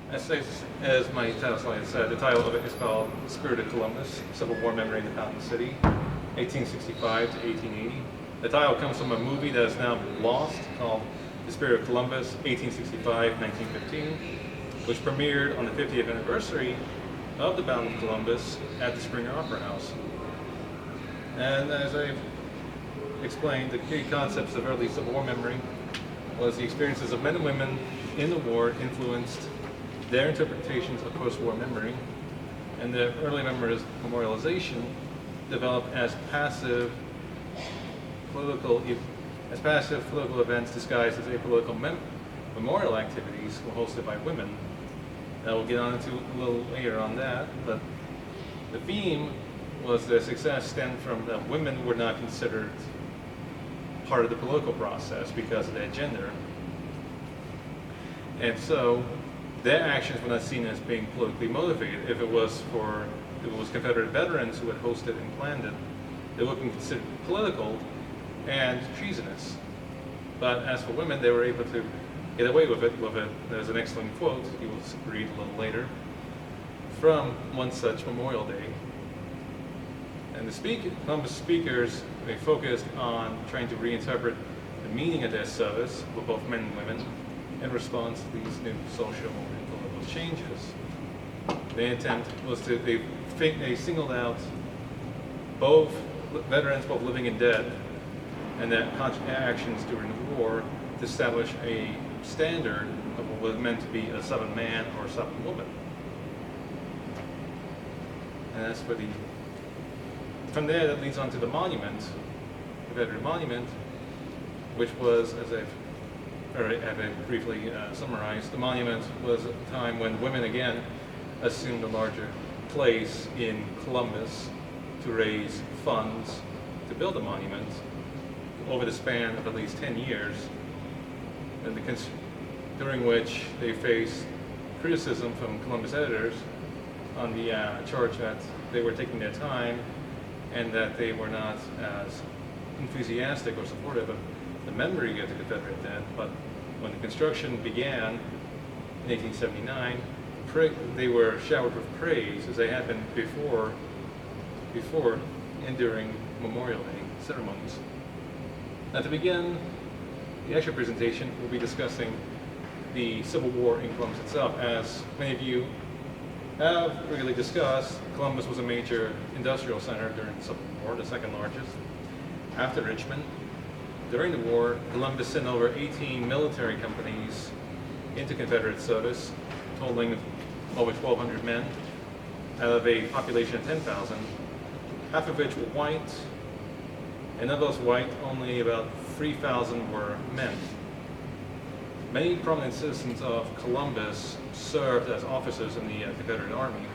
As my title slide said, the title of it is called The Spirit of Columbus, Civil War Memory in the Fountain City, 1865 to 1880. The title comes from a movie that has now been lost called The Spirit of Columbus, 1865-1915, which premiered on the 50th anniversary of the Battle of Columbus at the Springer Opera House. And as I've explained, the key concepts of early Civil War memory was the experiences of men and women in the war influenced their interpretations of post-war memory, and the early memorialization developed as passive political events disguised as apolitical memorial activities were hosted by women. Now we'll get on to a little later on that, but the theme was the success stemmed from that women were not considered part of the political process because of their gender. And so their actions were not seen as being politically motivated. If it was Confederate veterans who had hosted and planned it, they would have been considered political and treasonous. But as for women, they were able to get away with it. There's an excellent quote you will read a little later from one such Memorial Day. And the Columbus speakers, they focused on trying to reinterpret the meaning of their service for both men and women in response to these new social and political changes. The attempt was they singled out both veterans, both living and dead, and their actions during the war to establish a standard of what was meant to be a Southern man or a Southern woman. And that's for from there, that leads on to the monument, the Confederate Monument, which was, as I've briefly summarized, the monument was a time when women again assumed a larger place in Columbus to raise funds to build a monument over the span of at least 10 years, and during which they faced criticism from Columbus editors on the charge that they were taking their time and that they were not as enthusiastic or supportive of the memory of the Confederate dead. But when the construction began in 1879, they were showered with praise as they had been before and during Memorial Day ceremonies. Now, to begin the actual presentation, we'll be discussing the Civil War in Columbus itself. As many of you have regularly discussed, Columbus was a major industrial center during the Civil War, the second largest after Richmond. During the war, Columbus sent over 18 military companies into Confederate service, totaling over 1,200 men out of a population of 10,000, half of which were white, and of those white, only about 3,000 were men. Many prominent citizens of Columbus served as officers in the Confederate Army.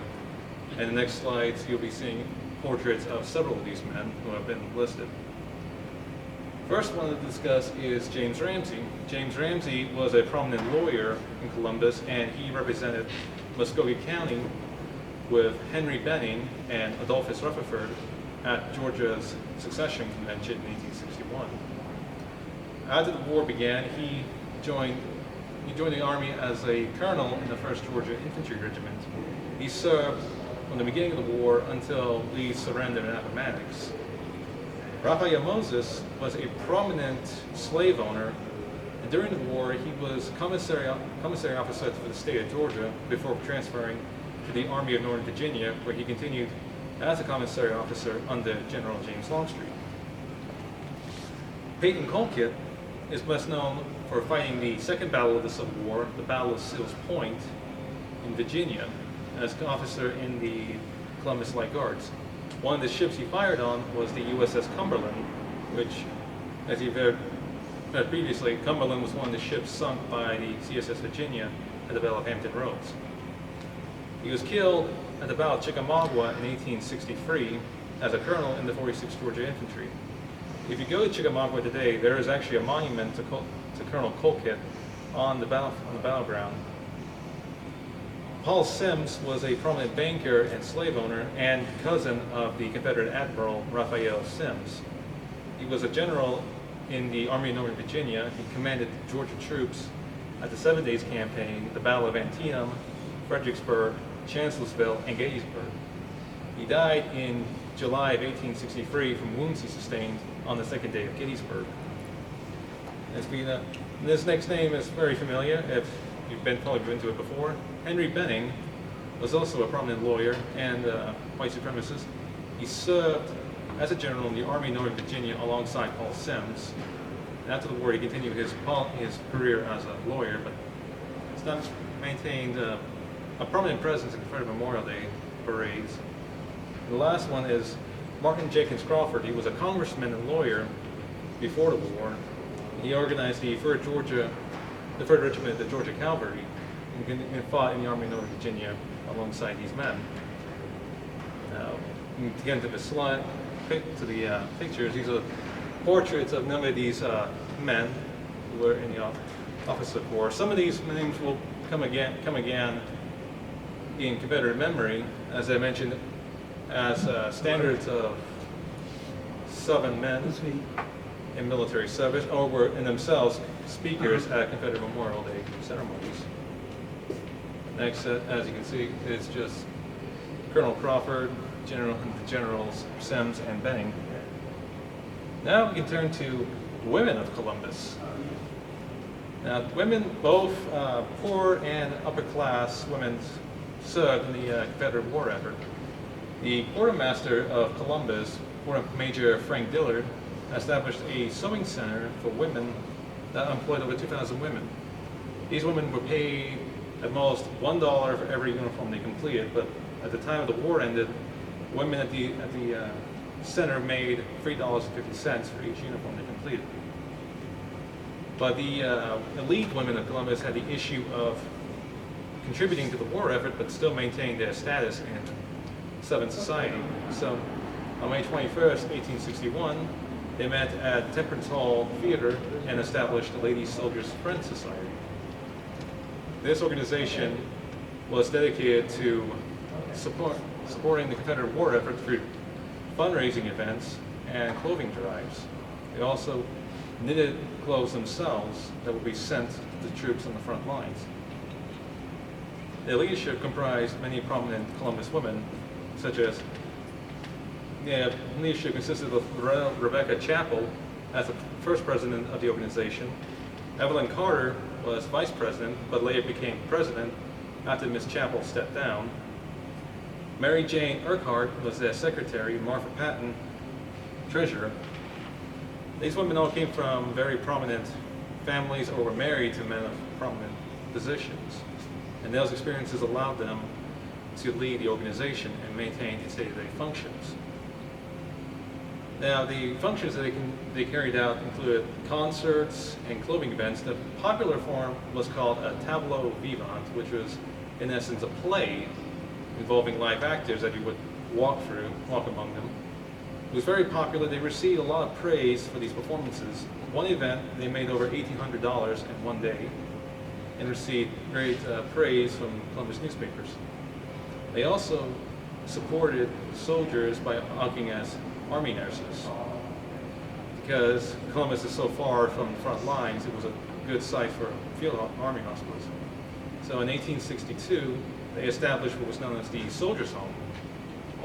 And in the next slides, you'll be seeing portraits of several of these men who have been listed. First one to discuss is James Ramsey. James Ramsey was a prominent lawyer in Columbus, and he represented Muskogee County with Henry Benning and Adolphus Rutherford at Georgia's secession convention in 1861. After the war began, he joined the Army as a colonel in the 1st Georgia Infantry Regiment. He served from the beginning of the war until Lee surrendered in Appomattox. Raphael Moses was a prominent slave owner, and during the war he was commissary officer for the state of Georgia before transferring to the Army of Northern Virginia, where he continued as a commissary officer under General James Longstreet. Peyton Colquitt is best known for fighting the second battle of the Civil War, the Battle of Seals Point in Virginia, as an officer in the Columbus Light Guards. One of the ships he fired on was the USS Cumberland, which, as you've heard previously, Cumberland was one of the ships sunk by the CSS Virginia at the Battle of Hampton Roads. He was killed at the Battle of Chickamauga in 1863 as a colonel in the 46th Georgia Infantry. If you go to Chickamauga today, there is actually a monument to Colonel Colquitt on the battleground. Paul Sims was a prominent banker and slave owner and cousin of the Confederate Admiral Raphael Sims. He was a general in the Army of Northern Virginia. He commanded Georgia troops at the 7 Days Campaign, the Battle of Antietam, Fredericksburg, Chancellorsville, and Gettysburg. He died in July of 1863 from wounds he sustained on the second day of Gettysburg. This next name is very familiar if you've probably been to it before. Henry Benning was also a prominent lawyer and white supremacist. He served as a general in the Army of Northern Virginia alongside Paul Semmes. And after the war, he continued his career as a lawyer, but has not maintained a prominent presence in Confederate Memorial Day parades. The last one is Martin Jenkins Crawford. He was a congressman and lawyer before the war. He organized the 3rd Regiment of the Georgia Cavalry and fought in the Army of Northern Virginia alongside these men. Now, to get into the slide, to the pictures, these are portraits of a number of these men who were in the officer corps. Some of these names will come again in Confederate memory, as I mentioned, as standards of Southern men in military service, or were in themselves speakers at Confederate Memorial Day ceremonies. Next, as you can see, is just Colonel Crawford, Generals Semmes and Benning. Now we can turn to women of Columbus. Now, women, both poor and upper class women, served in the Confederate war effort. The quartermaster of Columbus, Major Frank Dillard, established a sewing center for women that employed over 2,000 women. These women were paid at most $1 for every uniform they completed, but at the time of the war ended, women at the center made $3.50 for each uniform they completed. But the elite women of Columbus had the issue of contributing to the war effort, but still maintaining their status in Southern society. So on May 21st, 1861, they met at Temperance Hall Theater and established the Ladies Soldiers Friends Society. This organization was dedicated to supporting the Confederate war effort through fundraising events and clothing drives. They also knitted clothes themselves that would be sent to the troops on the front lines. Their leadership comprised many prominent Columbus women, such as leadership consisted of Rebecca Chapel as the first president of the organization. Evelyn Carter was vice president, but later became president after Miss Chapel stepped down. Mary Jane Urquhart was their secretary, Martha Patton, treasurer. These women all came from very prominent families or were married to men of prominent positions. And those experiences allowed them to lead the organization and maintain its day-to-day functions. Now, the functions that they carried out included concerts and clothing events. The popular form was called a Tableau Vivant, which was, in essence, a play involving live actors that you would walk among them. It was very popular. They received a lot of praise for these performances. One event, they made over $1,800 in one day and received great praise from Columbus newspapers. They also supported soldiers by acting as army nurses. Because Columbus is so far from the front lines, it was a good site for field army hospitals. So in 1862, they established what was known as the Soldiers' Home,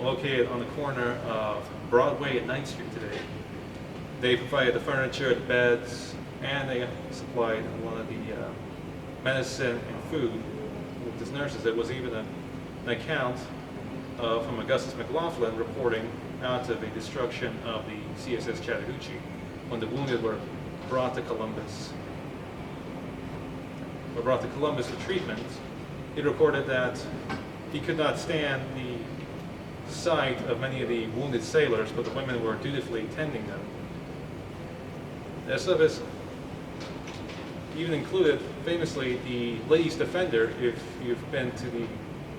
located on the corner of Broadway and 9th Street today. They provided the furniture, the beds, and they supplied a lot of the medicine and food with these nurses. There was even an account from Augustus McLaughlin reporting out of the destruction of the CSS Chattahoochee when the wounded were brought to Columbus. For treatment. He reported that he could not stand the sight of many of the wounded sailors, but the women were dutifully tending them. Their service even included, famously, the Ladies' Defender. If you've been to the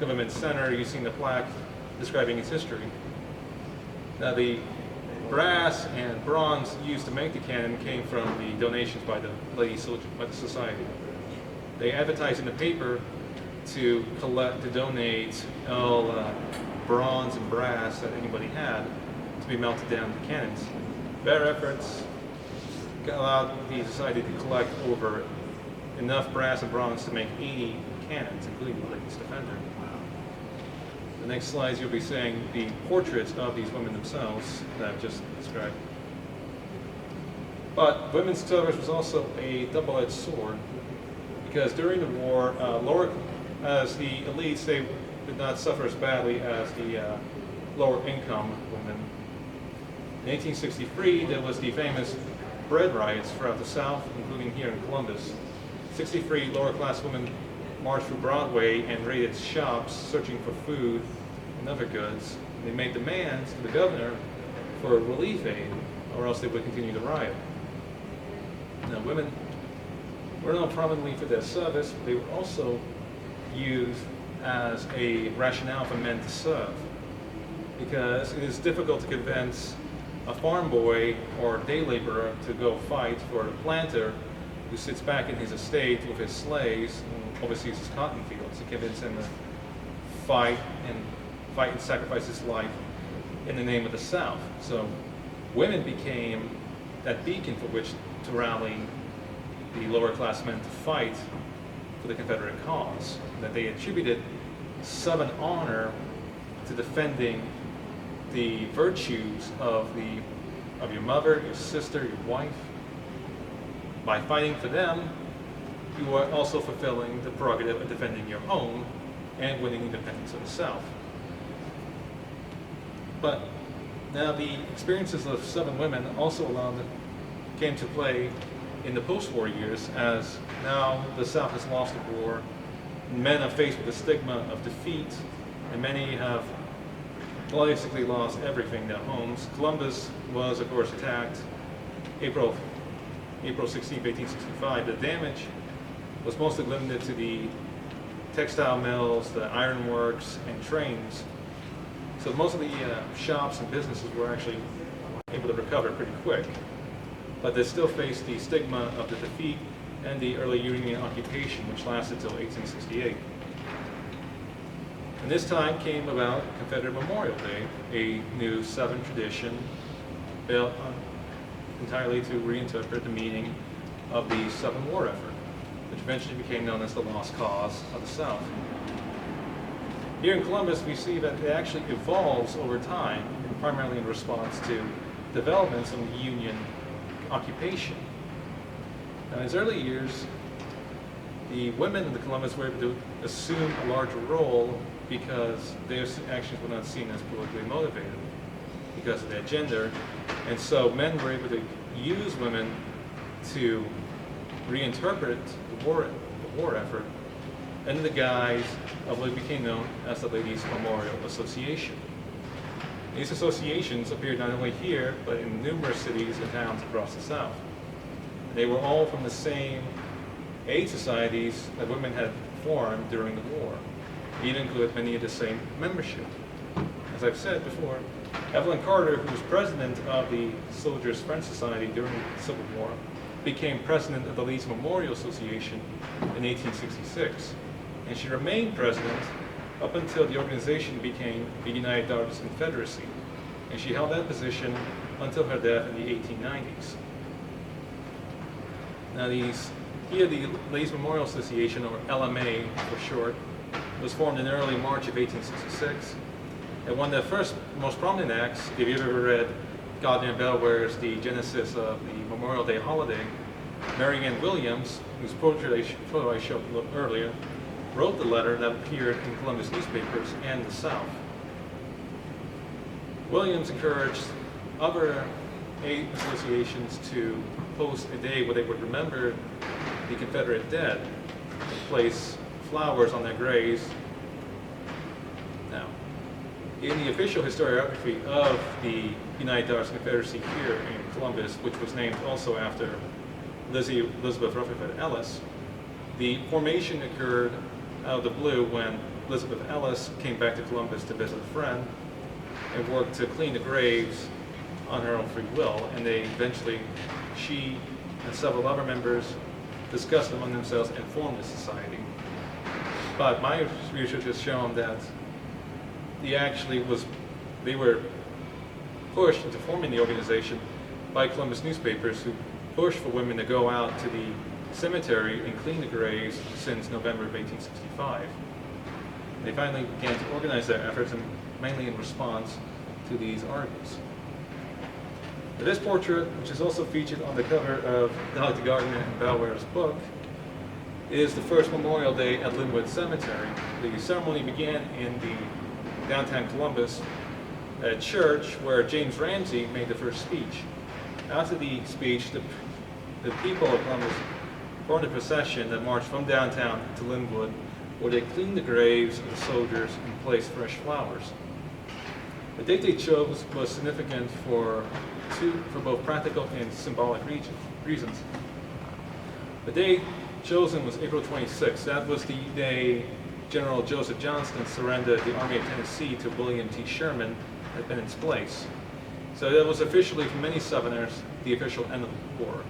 government center, you've seen the plaque describing its history. Now, the brass and bronze used to make the cannon came from the donations by the Society. They advertised in the paper to donate all bronze and brass that anybody had to be melted down to cannons. Their efforts allowed the society to collect over enough brass and bronze to make 80 cannons, including the Ladies' Defender. The next slides you'll be seeing the portraits of these women themselves that I've just described. But women's service was also a double-edged sword, because during the war, as the elites, they did not suffer as badly as the lower income women. In 1863, there was the famous bread riots throughout the South, including here in Columbus. 63 lower-class women marched through Broadway and raided shops searching for food and other goods. They made demands to the governor for relief aid, or else they would continue the riot. Now, women were known prominently for their service, but they were also used as a rationale for men to serve, because it is difficult to convince a farm boy or day laborer to go fight for a planter who sits back in his estate with his slaves and oversees his cotton fields, to convince him to fight and sacrifice his life in the name of the South. So women became that beacon for which to rally the lower class men to fight for the Confederate cause, that they attributed Southern honor to defending the virtues of your mother, your sister, your wife. By fighting for them, you are also fulfilling the prerogative of defending your home and winning independence of the South. But now the experiences of Southern women also came to play in the post-war years, as now the South has lost the war. Men are faced with the stigma of defeat, and many have basically lost everything, their homes. Columbus was, of course, attacked April 16, 1865. The damage was mostly limited to the textile mills, the ironworks, and trains. So most of the shops and businesses were actually able to recover pretty quick. But they still faced the stigma of the defeat and the early Union occupation, which lasted until 1868. And this time came about Confederate Memorial Day, a new Southern tradition built entirely to reinterpret the meaning of the Southern War effort, which eventually became known as the Lost Cause of the South. Here in Columbus, we see that it actually evolves over time, and primarily in response to developments in the Union occupation. Now, in its early years, the women in the Columbus were able to assume a larger role because their actions were not seen as politically motivated because of their gender, and so men were able to use women to reinterpret the war effort under the guise of what became known as the Ladies' Memorial Association. These associations appeared not only here, but in numerous cities and towns across the South. They were all from the same aid societies that women had formed during the war, even include many of the same membership. As I've said before, Evelyn Carter, who was president of the Soldiers' Friends Society during the Civil War, became president of the Ladies' Memorial Association in 1866, and she remained president up until the organization became the United Daughters Confederacy, and she held that position until her death in the 1890s. Now the Ladies Memorial Association, or LMA for short, was formed in early March of 1866, and one of the first most prominent acts, if you've ever read Gardner Bellware's The Genesis of the Memorial Day Holiday, Mary Ann Williams, whose photo I showed a little earlier, wrote the letter that appeared in Columbus newspapers and the South. Williams encouraged other aid associations to post a day where they would remember the Confederate dead and place flowers on their graves. Now, in the official historiography of the United Daughters Confederacy here in Columbus, which was named also after Elizabeth Rutherford Ellis, the formation occurred out of the blue when Elizabeth Ellis came back to Columbus to visit a friend and worked to clean the graves on her own free will, and she and several other members discussed among themselves and formed a society. But my research has shown that they were pushed into forming the organization by Columbus newspapers, who pushed for women to go out to the cemetery and clean the graves since November of 1865. They finally began to organize their efforts, and mainly in response to these articles. This portrait, which is also featured on the cover of Dr. Gardner and Bellware's book, is the first Memorial Day at Lynwood Cemetery. The ceremony began in the downtown Columbus at a church where James Ramsey made the first speech. After the speech, the people of Columbus formed a procession that marched from downtown to Lynwood, where they cleaned the graves of the soldiers and placed fresh flowers. The date they chose was significant for both practical and symbolic reasons. The day chosen was April 26th. That was the day General Joseph Johnston surrendered the Army of Tennessee to William T. Sherman in its place. So that was officially, for many Southerners, the official end of the war.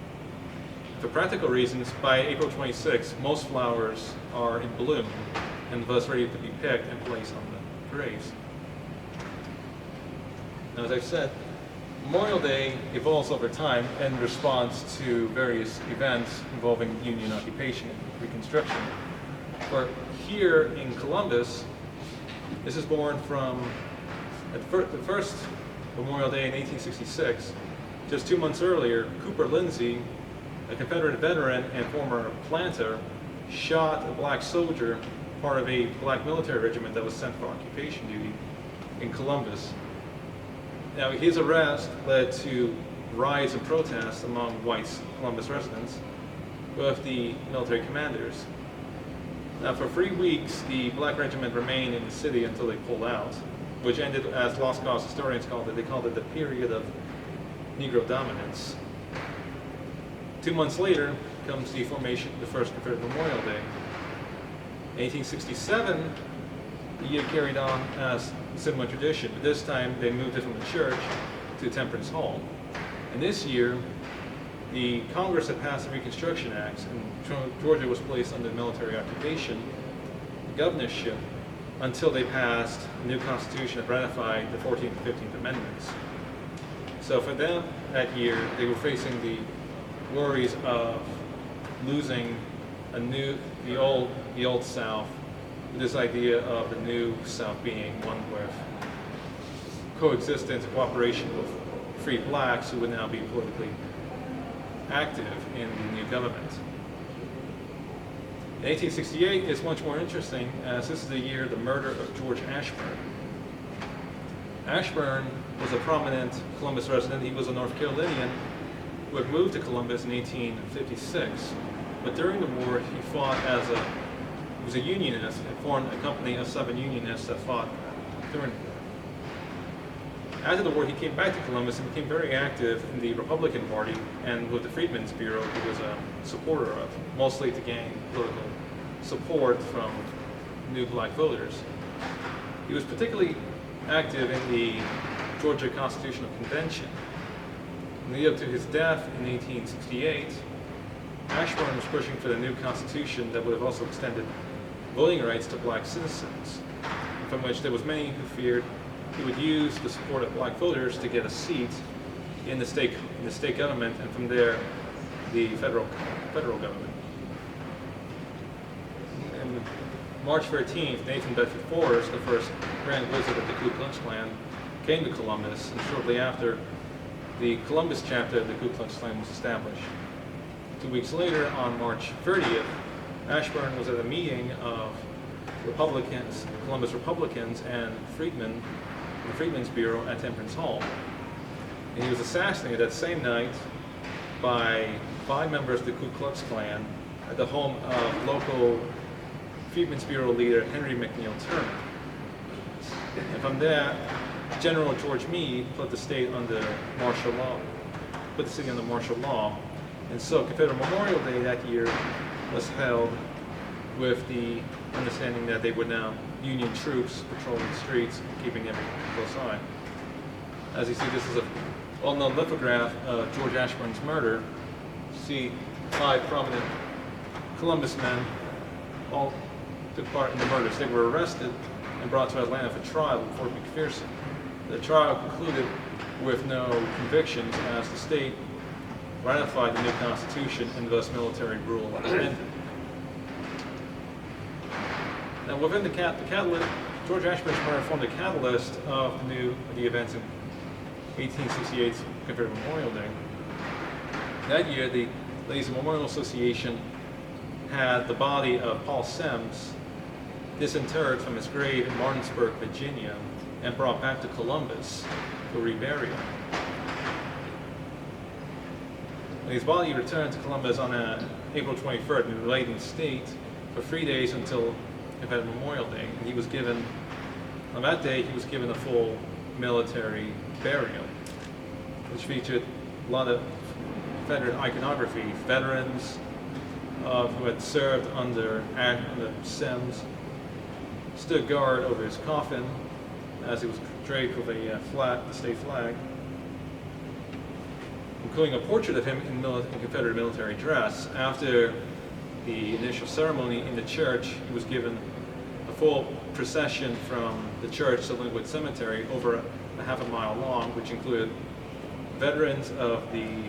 For practical reasons, by April 26th, most flowers are in bloom and thus ready to be picked and placed on the graves. Now, as I've said, Memorial Day evolves over time in response to various events involving Union occupation and Reconstruction. For here in Columbus, this is born from the first Memorial Day in 1866. Just 2 months earlier, Cooper Lindsey, a Confederate veteran and former planter, shot a black soldier, part of a black military regiment that was sent for occupation duty in Columbus. Now, his arrest led to riots and protests among white Columbus residents with the military commanders. Now, for 3 weeks, the black regiment remained in the city until they pulled out, which ended, as lost cause historians called it, they called it the period of Negro dominance. 2 months later comes the formation of the first Confederate Memorial Day. In 1867, the year carried on as similar tradition, but this time they moved it from the church to Temperance Hall. And this year, the Congress had passed the Reconstruction Acts, and Georgia was placed under military occupation, the governorship, until they passed a new constitution that ratified the 14th and 15th Amendments. So for them that year, they were facing the worries of losing the old South, this idea of the new South being one with coexistence, cooperation with free blacks who would now be politically active in the new government. In 1868 is much more interesting, as this is the year of the murder of George Ashburn. Ashburn was a prominent Columbus resident. He was a North Carolinian who had moved to Columbus in 1856. But during the war, he fought he was a unionist and formed a company of 7 unionists that fought during the war. After the war, he came back to Columbus and became very active in the Republican Party and with the Freedmen's Bureau he was a supporter of, mostly to gain political support from new black voters. He was particularly active in the Georgia Constitutional Convention. Leading up to his death in 1868, Ashburn was pushing for the new constitution that would have also extended voting rights to black citizens, from which there was many who feared he would use the support of black voters to get a seat in the state government, and from there, the federal government. And March 13th, Nathan Bedford Forrest, the first Grand Wizard of the Ku Klux Klan, came to Columbus, and shortly after, the Columbus chapter of the Ku Klux Klan was established. 2 weeks later, on March 30th, Ashburn was at a meeting of Republicans, Columbus Republicans, and freedmen, the Freedmen's Bureau at Temperance Hall. And he was assassinated that same night by 5 members of the Ku Klux Klan at the home of local Freedmen's Bureau leader Henry McNeil Turner. And from there, General George Meade put the state under martial law, and so Confederate Memorial Day that year was held with the understanding that they would now Union troops patrolling the streets, keeping everything close eye. As you see, this is a well-known lithograph of George Ashburn's murder. You see 5 prominent Columbus men all took part in the murders. They were arrested and brought to Atlanta for trial in Fort McPherson. The trial concluded with no convictions, as the state ratified the new Constitution, and thus military rule ended. Now, within the catalyst, George Ashburn's murder formed the catalyst of the events in 1868's Confederate Memorial Day. That year, the Ladies Memorial Association had the body of Paul Semmes disinterred from his grave in Martinsburg, Virginia, and brought back to Columbus for reburial. His body returned to Columbus on April 23rd in a laden state for 3 days until Confederate Memorial Day. And he was given, on that day, he was given a full military burial, which featured a lot of Confederate iconography. Veterans who had served under Semmes stood guard over his coffin as he was draped with the state flag, including a portrait of him in Confederate military dress. After the initial ceremony in the church, he was given a full procession from the church to Lynwood Cemetery over a half a mile long, which included veterans of the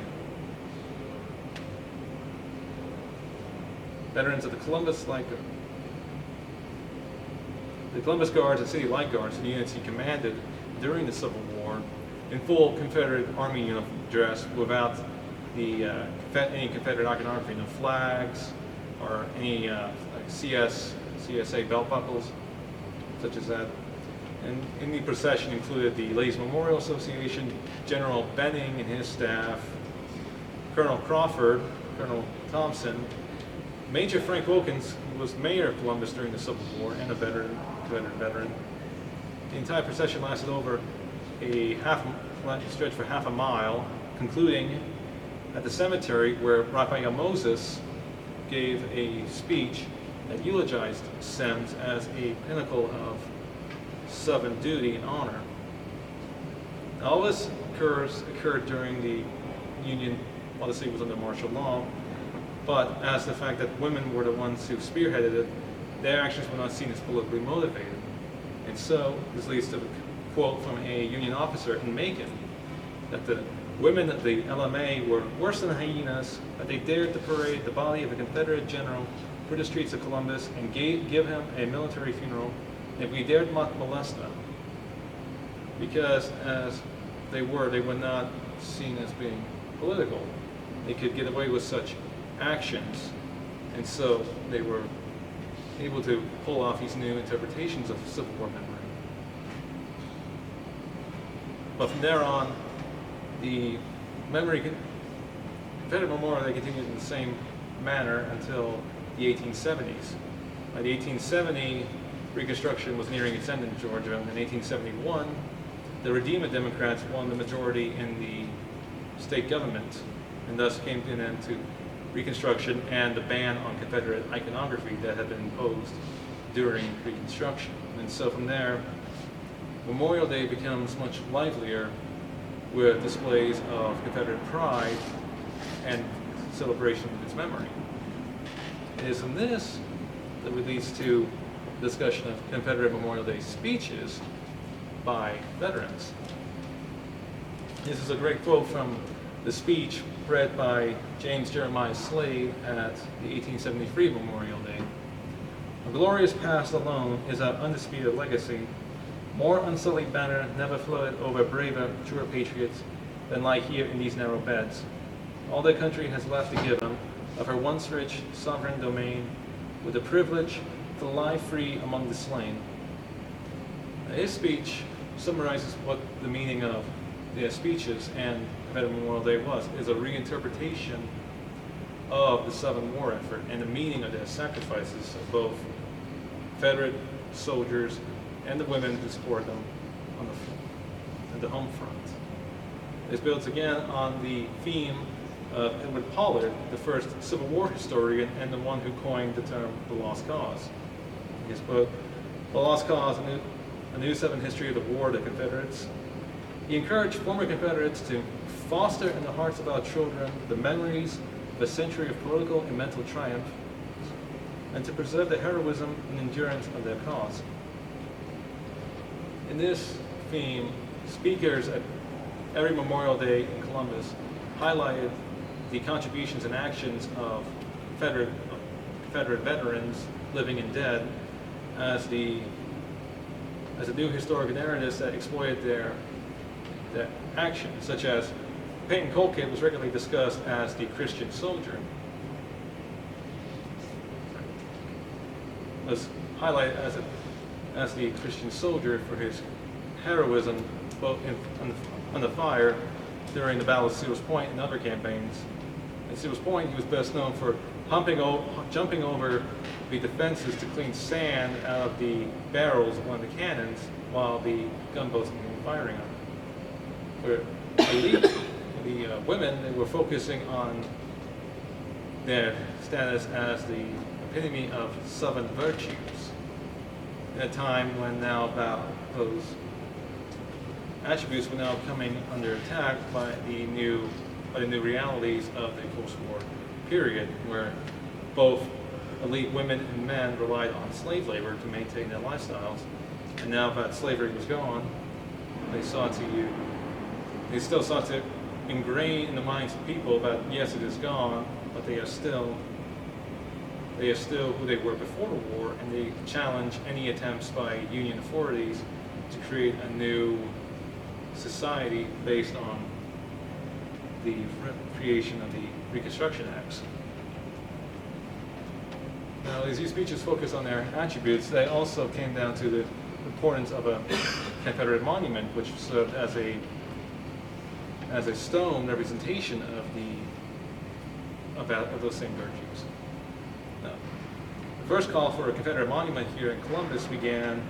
Columbus Guards and City Light Guards, the units he commanded during the Civil War, in full Confederate Army uniform dress without any Confederate iconography, no flags or any CSA belt buckles, such as that. And in the procession included the Ladies Memorial Association, General Benning and his staff, Colonel Crawford, Colonel Thompson, Major Frank Wilkins, who was mayor of Columbus during the Civil War and a Confederate veteran. The entire procession lasted over stretch for half a mile, concluding at the cemetery where Raphael Moses gave a speech that eulogized Semmes as a pinnacle of Southern duty and honor. All this occurred during the Union, while the state was under martial law, but as the fact that women were the ones who spearheaded it, their actions were not seen as politically motivated. And so this leads to a quote from a Union officer in Macon, that the women of the LMA were worse than hyenas, that they dared to parade the body of a Confederate general through the streets of Columbus and give him a military funeral, and if we dared not molest them, because as they were not seen as being political. They could get away with such actions, and so they were able to pull off these new interpretations of Civil War memory. But from there on, the Confederate Memorial Day continued in the same manner until the 1870s. By the 1870, Reconstruction was nearing its end in Georgia, and in 1871, the Redeemer Democrats won the majority in the state government, and thus came to an end to Reconstruction and the ban on Confederate iconography that had been imposed during Reconstruction. And so from there, Memorial Day becomes much livelier with displays of Confederate pride and celebration of its memory. It is from this that leads to discussion of Confederate Memorial Day speeches by veterans. This is a great quote from the speech read by James Jeremiah Slade at the 1873 Memorial Day. "A glorious past alone is our undisputed legacy. More unsullied banner never floated over braver, truer patriots than lie here in these narrow beds. All their country has left to give them of her once rich sovereign domain, with the privilege to lie free among the slain." His speech summarizes what the meaning of their speeches and Confederate Memorial Day was, is a reinterpretation of the Southern War effort and the meaning of their sacrifices of both Confederate soldiers and the women who supported them on the home front. This builds again on the theme of Edward Pollard, the first Civil War historian and the one who coined the term the Lost Cause. In his book, The Lost Cause, A New Southern History of the War of the Confederates, he encouraged former Confederates to foster in the hearts of our children the memories of a century of political and mental triumph, and to preserve the heroism and endurance of their cause. In this theme, speakers at every Memorial Day in Columbus highlighted the contributions and actions of Confederate veterans, living and dead, as the new historical narratives that exploited their actions, such as Peyton Colquitt was regularly discussed as the Christian soldier, was highlighted as the Christian soldier for his heroism both on the fire during the Battle of Sewell's Point and other campaigns. At Sewell's Point, he was best known for jumping over the defenses to clean sand out of the barrels of one of the cannons while the gunboats were firing on it. For the women, they were focusing on their status as the epitome of Southern virtues at a time when now those attributes were now coming under attack by the new realities of the post-war period, where both elite women and men relied on slave labor to maintain their lifestyles. And now that slavery was gone, they still sought to ingrain in the minds of people that yes, it is gone, but they are still who they were before the war, and they challenge any attempts by Union authorities to create a new society based on the creation of the Reconstruction Acts. Now, as these speeches focus on their attributes, they also came down to the importance of a Confederate monument, which served as a stone representation of those same virtues. Now, the first call for a Confederate monument here in Columbus began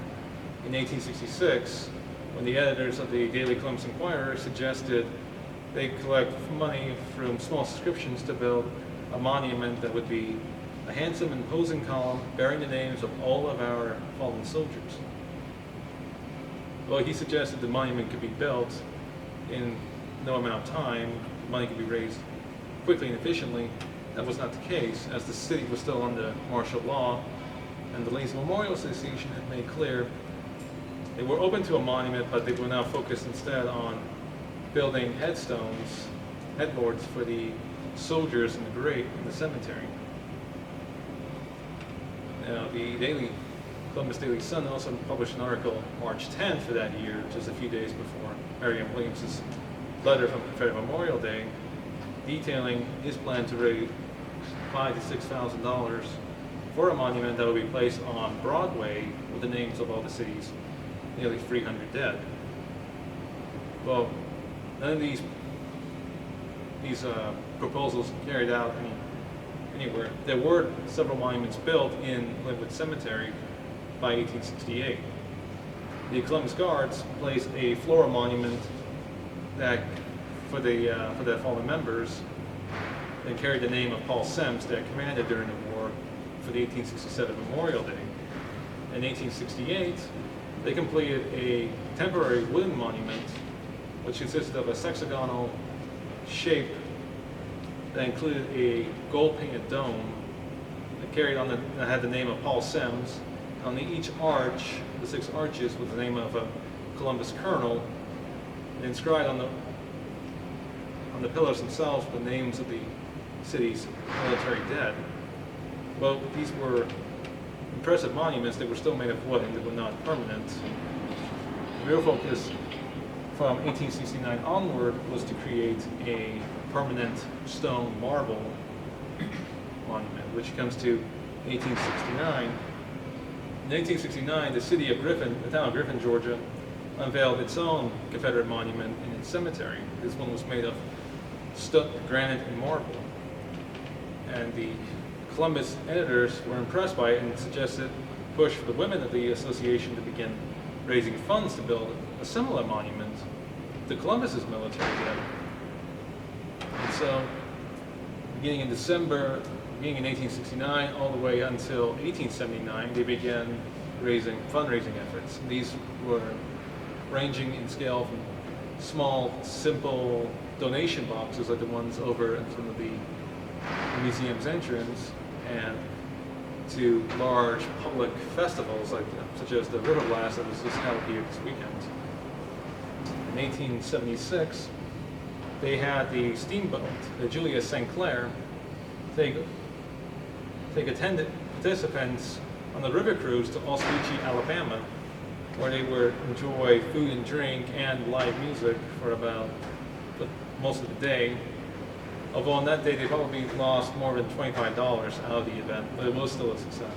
in 1866, when the editors of the Daily Columbus Inquirer suggested they collect money from small subscriptions to build a monument that would be a handsome, imposing column bearing the names of all of our fallen soldiers. Well, he suggested the monument could be built in no amount of time, money could be raised quickly and efficiently. That was not the case, as the city was still under martial law, and the Lanes Memorial Association had made clear they were open to a monument, but they were now focused instead on building headboards for the soldiers in the grave in the cemetery. Now, the Columbus Daily Sun also published an article March 10th for that year, just a few days before Marion Williams' letter from Confederate Memorial Day, detailing his plan to raise $5,000 to $6,000 for a monument that would be placed on Broadway with the names of all the city's nearly 300 dead. Well, none of these proposals carried out anywhere. There were several monuments built in Lynwood Cemetery by 1868. The Columbus Guards placed a floral monument for their fallen members, and carried the name of Paul Semmes, their commander during the war, for the 1867 Memorial Day. In 1868, they completed a temporary wooden monument, which consisted of a hexagonal shape that included a gold-painted dome that had the name of Paul Semmes. On each arch, the 6 arches, with the name of a Columbus colonel, and inscribed on the pillars themselves the names of the city's military dead. Well, these were impressive monuments. They were still made of wood and they were not permanent. The real focus from 1869 onward was to create a permanent stone marble monument, which comes to 1869. In 1869, the city of Griffin, the town of Griffin, Georgia, unveiled its own Confederate monument in its cemetery. This one was made of granite and marble. And the Columbus editors were impressed by it and suggested push for the women of the association to begin raising funds to build a similar monument to Columbus's military dead. And so, beginning in 1869, all the way until 1879, they began fundraising efforts. These were ranging in scale from small, simple donation boxes like the ones over in front of the museum's entrance, and to large public festivals such as the River Blast that was just held here this weekend. In 1876, they had the steamboat, the Julius St. Clair, take attendant participants on the river cruise to Osweechee, Alabama, where they would enjoy food and drink and live music for about most of the day. Although on that day they probably lost more than $25 out of the event, but it was still a success.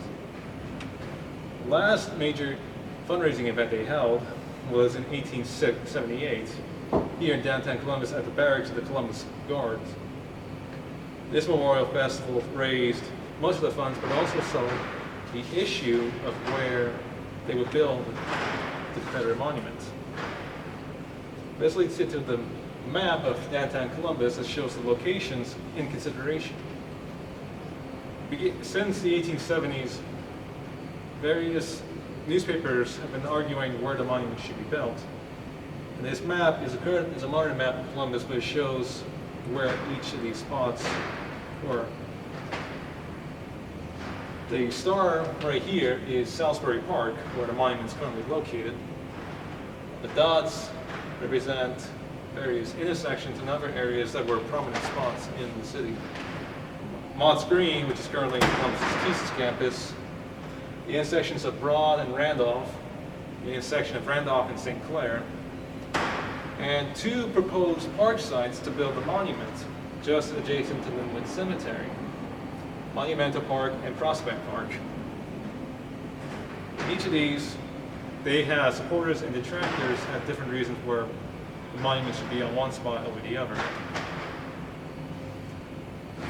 The last major fundraising event they held was in 1878 here in downtown Columbus at the barracks of the Columbus Guards. This memorial festival raised most of the funds, but also saw the issue of where they would build the Confederate Monument. This leads you to the map of downtown Columbus that shows the locations in consideration. Since the 1870s, various newspapers have been arguing where the monument should be built. And this map is a modern map of Columbus, but it shows where each of these spots were. The star right here is Salisbury Park, where the monument is currently located. The dots represent various intersections and other areas that were prominent spots in the city. Mott's Green, which is currently Columbus's thesis campus, the intersections of Broad and Randolph, the intersection of Randolph and St. Clair, and two proposed park sites to build the monument just adjacent to Lynwood Cemetery, Monumental Park and Prospect Park. Each of these, they have supporters and detractors have different reasons where the monument should be on one spot over the other.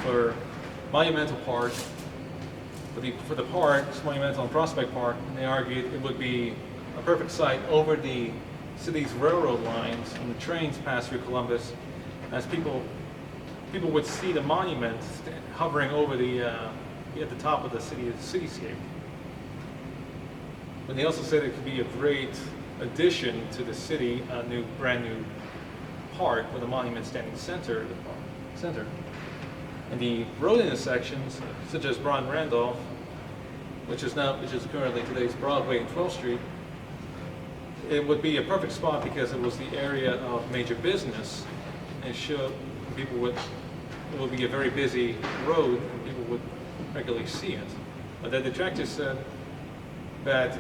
For Monumental Park, for the parks, Monumental and Prospect Park, they argued it would be a perfect site over the city's railroad lines when the trains pass through Columbus, as people would see the monument hovering over at the top of the cityscape. But they also said it could be a great addition to the city, a brand new park with a monument standing center of the park. And the road intersections, such as Broad and Randolph, which is currently today's Broadway and 12th Street, it would be a perfect spot because it was the area of major business, and it would be a very busy road, and people would regularly see it. But the detractors said that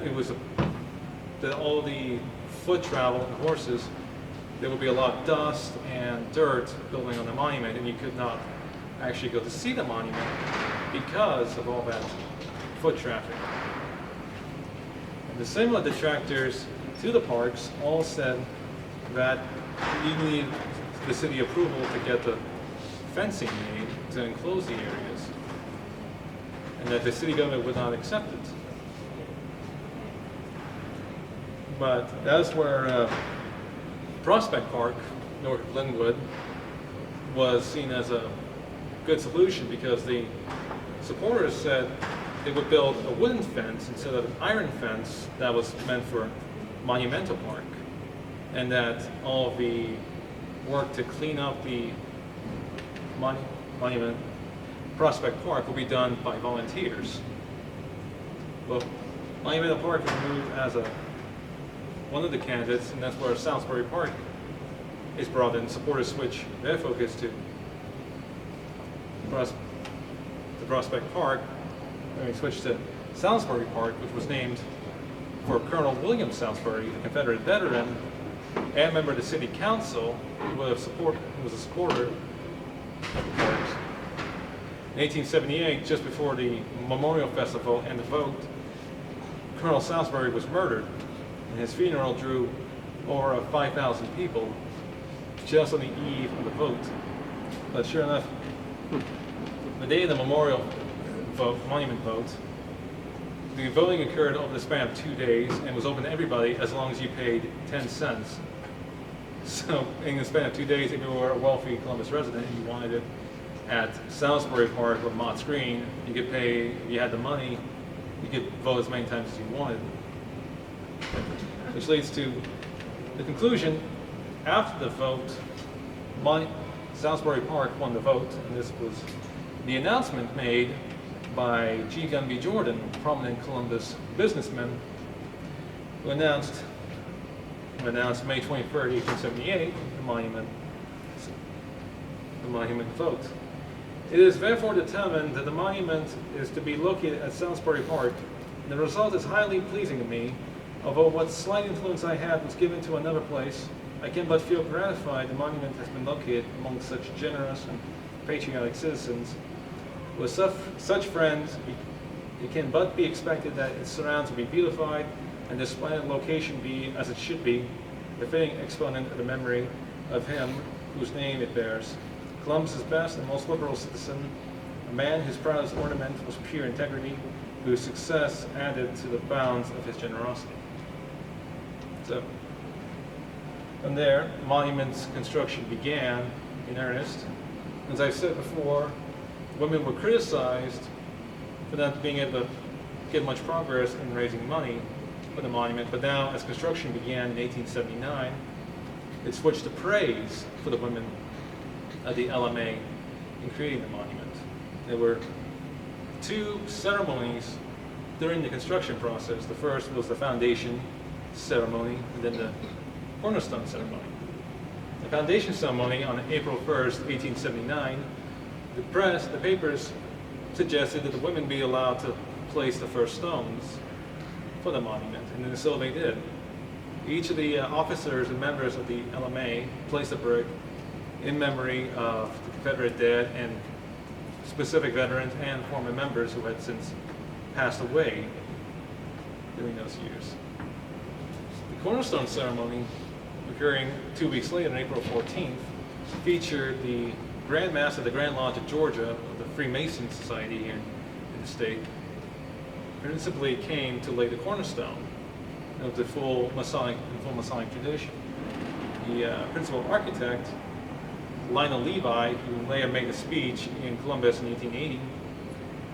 that all the foot travel and horses, there would be a lot of dust and dirt building on the monument, and you could not actually go to see the monument because of all that foot traffic. And the similar detractors to the parks all said that you need the city approval to get the fencing made to enclose the areas, and that the city government would not accept it. But that's where Prospect Park, north of Lynwood, was seen as a good solution because the supporters said they would build a wooden fence instead of an iron fence that was meant for Monumental Park, and that all of the work to clean up the monument, Prospect Park, will be done by volunteers. Well, Monumental Park was moved as one of the candidates, and that's where Salisbury Park is brought in. Supporters switch their focus to Prospect Park, and we switched to Salisbury Park, which was named for Colonel William Salisbury, a Confederate veteran and member of the city council, who was a supporter of the parks. In 1878, just before the Memorial Festival and the vote, Colonel Salisbury was murdered, and his funeral drew over 5,000 people just on the eve of the vote. But sure enough, the day of the monument vote, the voting occurred over the span of 2 days and was open to everybody as long as you paid 10 cents. So in the span of 2 days, if you were a wealthy Columbus resident and you wanted it at Salisbury Park or Mott's Green, you could pay, if you had the money, you could vote as many times as you wanted. Which leads to the conclusion, after the vote, Salisbury Park won the vote, and this was the announcement made by G. Gunby Jordan, a prominent Columbus businessman, who announced May 23rd, 1878, the monument the monument vote. It is therefore determined that the monument is to be located at Salisbury Park, and the result is highly pleasing to me. Although what slight influence I had was given to another place, I can but feel gratified the monument has been located among such generous and patriotic citizens. With such friends, it can but be expected that its surrounds will be beautified, and the splendid location be, as it should be, the fitting exponent of the memory of him whose name it bears. Columbus's best and most liberal citizen, a man whose proudest ornament was pure integrity, whose success added to the bounds of his generosity. So, from there, the monument's construction began in earnest. As I've said before, women were criticized for not being able to get much progress in raising money for the monument, but now, as construction began in 1879, it switched to praise for the women of the LMA in creating the monument. There were two ceremonies during the construction process. The first was the foundation ceremony, and then the cornerstone ceremony. The foundation ceremony on April 1st, 1879, the papers suggested that the women be allowed to place the first stones for the monument, and then so they did. Each of the officers and members of the LMA placed a brick in memory of the Confederate dead and specific veterans and former members who had since passed away during those years. The cornerstone ceremony, occurring 2 weeks later on April 14th, featured the Grand Master of the Grand Lodge of Georgia of the Freemason Society here in the state, principally came to lay the cornerstone of the full Masonic tradition. The principal architect, Lionel Levi, who later made a speech in Columbus in 1880,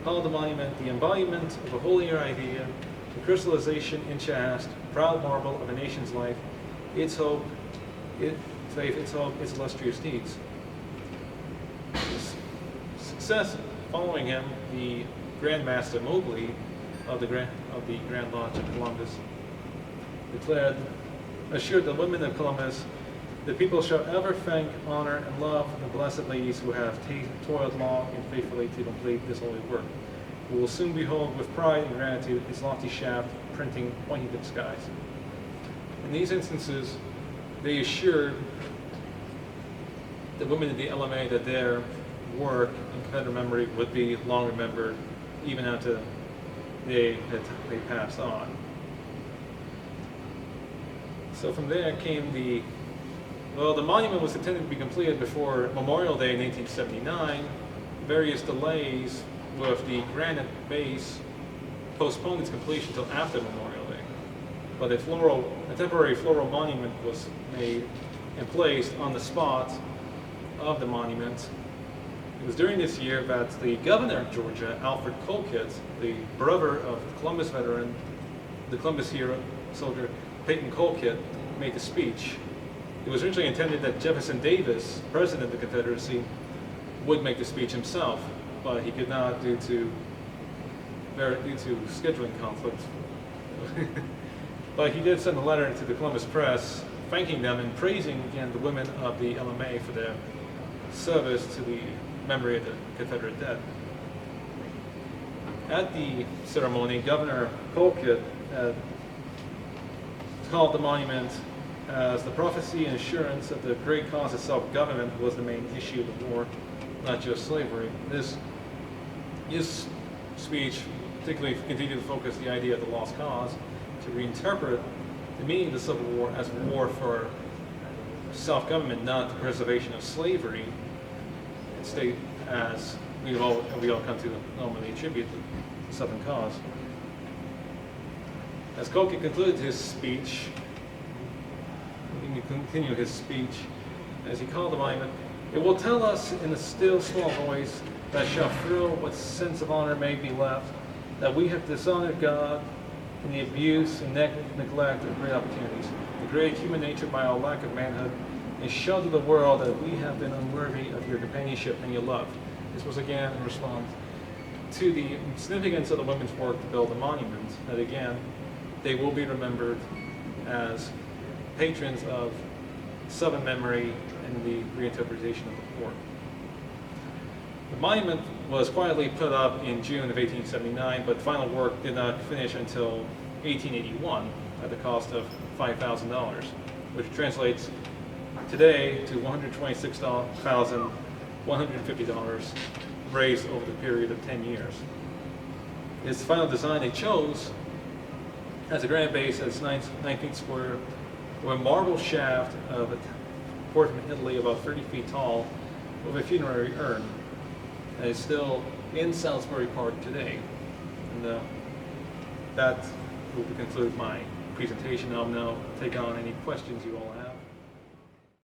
called the monument the embodiment of a holier idea, the crystallization in chaste, proud marble of a nation's life, its hope, its faith, its hope, its illustrious deeds. Success following him, the Grand Master Mobley of the Grand Lodge of Columbus declared, assured the women of Columbus, the people shall ever thank, honor, and love the blessed ladies who have toiled long and faithfully to complete this holy work. We will soon behold with pride and gratitude its lofty shaft printing pointing to the skies. In these instances, they assured the women of the LMA that their work in Confederate memory would be long remembered even after they passed on. So from there came the monument was intended to be completed before Memorial Day in 1879. Various delays with the granite base postponed its completion until after Memorial Day. But a temporary floral monument was made and placed on the spot of the monument. It was during this year that the governor of Georgia, Alfred Colquitt, the brother of the Columbus veteran, the Columbus hero soldier Peyton Colquitt, made the speech. It was originally intended that Jefferson Davis, president of the Confederacy, would make the speech himself, but he could not due to scheduling conflicts. But he did send a letter to the Columbus Press thanking them and praising again the women of the LMA for their service to the memory of the Confederate dead. At the ceremony, Governor Colquitt called the monument as the prophecy and assurance that the great cause of self-government was the main issue of the war, not just slavery. His speech particularly continued to focus the idea of the lost cause, to reinterpret the meaning of the Civil War as a war for self-government, not the preservation of slavery, and state as we all come to normally attribute the Southern cause. As Colquitt concluded his speech, continue his speech, as he called the monument, it will tell us in a still small voice that shall thrill what sense of honor may be left, that we have dishonored God in the abuse and neglect of great opportunities, degrade human nature by our lack of manhood, and show to the world that we have been unworthy of your companionship and your love. This was again in response to the significance of the women's work to build the monument, that again, they will be remembered as patrons of Southern memory and the reinterpretation of the war. The monument was quietly put up in June of 1879, but final work did not finish until 1881 at the cost of $5,000, which translates today to $126,150 raised over the period of 10 years. Its final design they chose has a granite base that's 9 feet square, with a marble shaft of a port from Italy about 30 feet tall, with a funerary urn, and is still in Salisbury Park today. And that will conclude my presentation. I'll now take on any questions you all have.